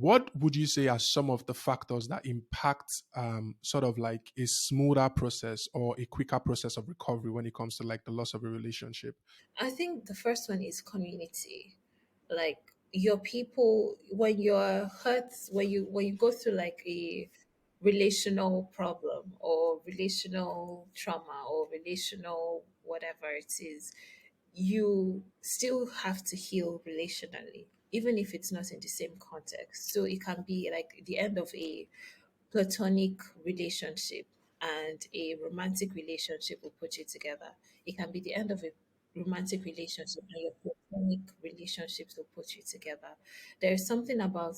What would you say are some of the factors that impact sort of like a smoother process or a quicker process of recovery when it comes to like the loss of a relationship? I think the first one is community. Like your people, when you're hurt, when you go through like a relational problem or relational trauma or relational whatever it is, you still have to heal relationally, even if it's not in the same context. So it can be like the end of a platonic relationship and a romantic relationship will put you together. It can be the end of a romantic relationship and your platonic relationships will put you together. There is something about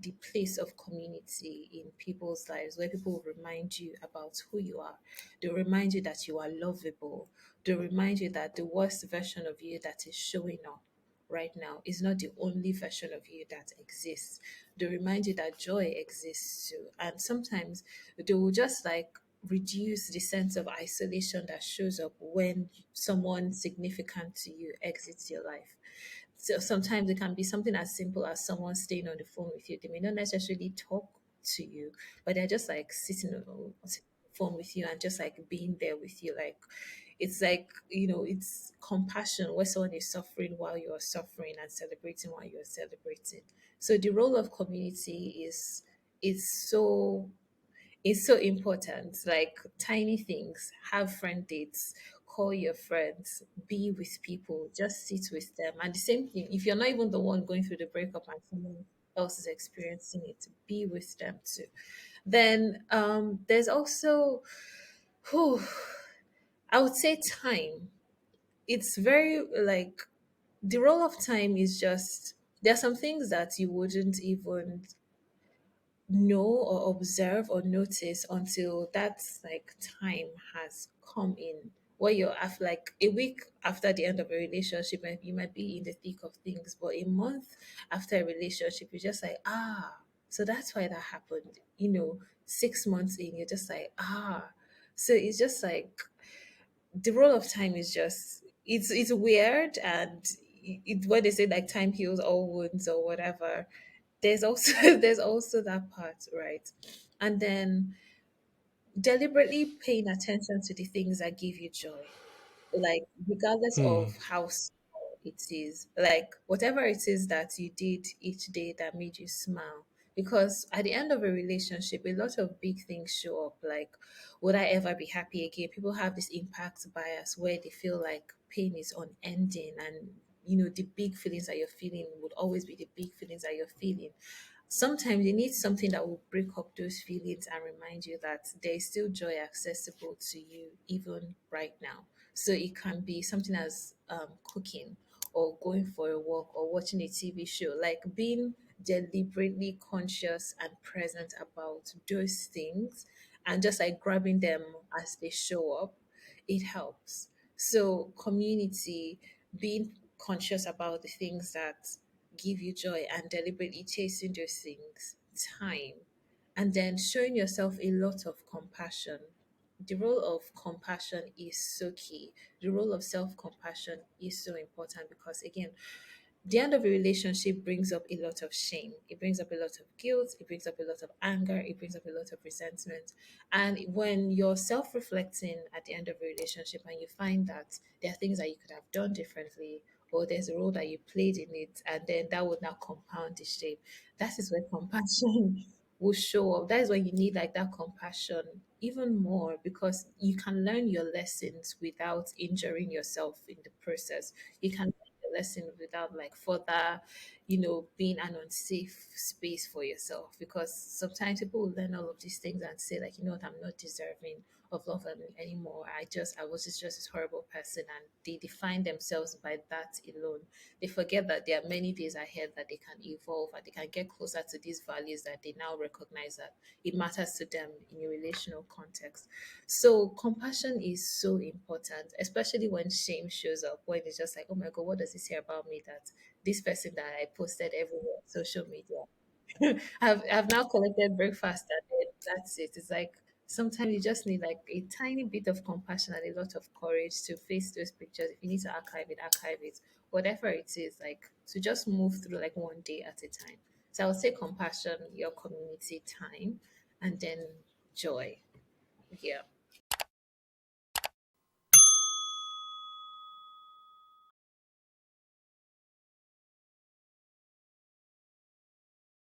the place of community in people's lives where people will remind you about who you are. They'll remind you that you are lovable. They'll remind you that the worst version of you that is showing up right now is not the only version of you that exists. They remind you that joy exists too. And sometimes they will just like reduce the sense of isolation that shows up when someone significant to you exits your life. So sometimes it can be something as simple as someone staying on the phone with you. They may not necessarily talk to you, but they're just like sitting on the phone with you and just like being there with you. Like, it's compassion where someone is suffering while you're suffering and celebrating while you're celebrating. So the role of community is so is so important. Like tiny things, have friend dates, call your friends, be with people, just sit with them. And the same thing, if you're not even the one going through the breakup and someone else is experiencing it, be with them too. Then there's also, whew, I would say time. It's very like the role of time is just there are some things that you wouldn't even know or observe or notice until that like time has come in where you're after like a week after the end of a relationship and you might be in the thick of things, but a month after a relationship you're just like, so that's why that happened. 6 months in, you're just like, so it's just like the role of time is just it's weird. And when they say like time heals all wounds or whatever, there's also there's also that part, right? And then deliberately paying attention to the things that give you joy, like regardless Hmm. of how small it is, like whatever it is that you did each day that made you smile. Because at the end of a relationship a lot of big things show up, like would I ever be happy again? People have this impact bias where they feel like pain is unending, and the big feelings that you're feeling would always be the big feelings that you're feeling. Sometimes you need something that will break up those feelings and remind you that there is still joy accessible to you even right now. So it can be something as cooking or going for a walk or watching a TV show, like being deliberately conscious and present about those things and just like grabbing them as they show up, it helps. So, community, being conscious about the things that give you joy and deliberately chasing those things, time, and then showing yourself a lot of compassion. The role of compassion is so key. The role of self compassion is so important because, again, the end of a relationship brings up a lot of shame. It brings up a lot of guilt. It brings up a lot of anger. It brings up a lot of resentment. And when you're self reflecting at the end of a relationship and you find that there are things that you could have done differently, or there's a role that you played in it, and then that would now compound the shame, that is where compassion will show up. That is when you need like that compassion even more because you can learn your lessons without injuring yourself in the process. You can lesson without like further, being an unsafe space for yourself. Because sometimes people will learn all of these things and say like, what, I'm not deserving of love anymore. I was just this horrible person, and they define themselves by that alone. They forget that there are many days ahead that they can evolve and they can get closer to these values that they now recognize that it matters to them in a relational context. So compassion is so important, especially when shame shows up, when it's just like, oh my God, what does this say about me that this person that I posted everywhere on social media? I've now collected breakfast and then that's it. It's like sometimes you just need like a tiny bit of compassion and a lot of courage to face those pictures. If you need to archive it, archive it. Whatever it is, like to just move through like one day at a time. So I would say compassion, your community, time, and then joy. Yeah.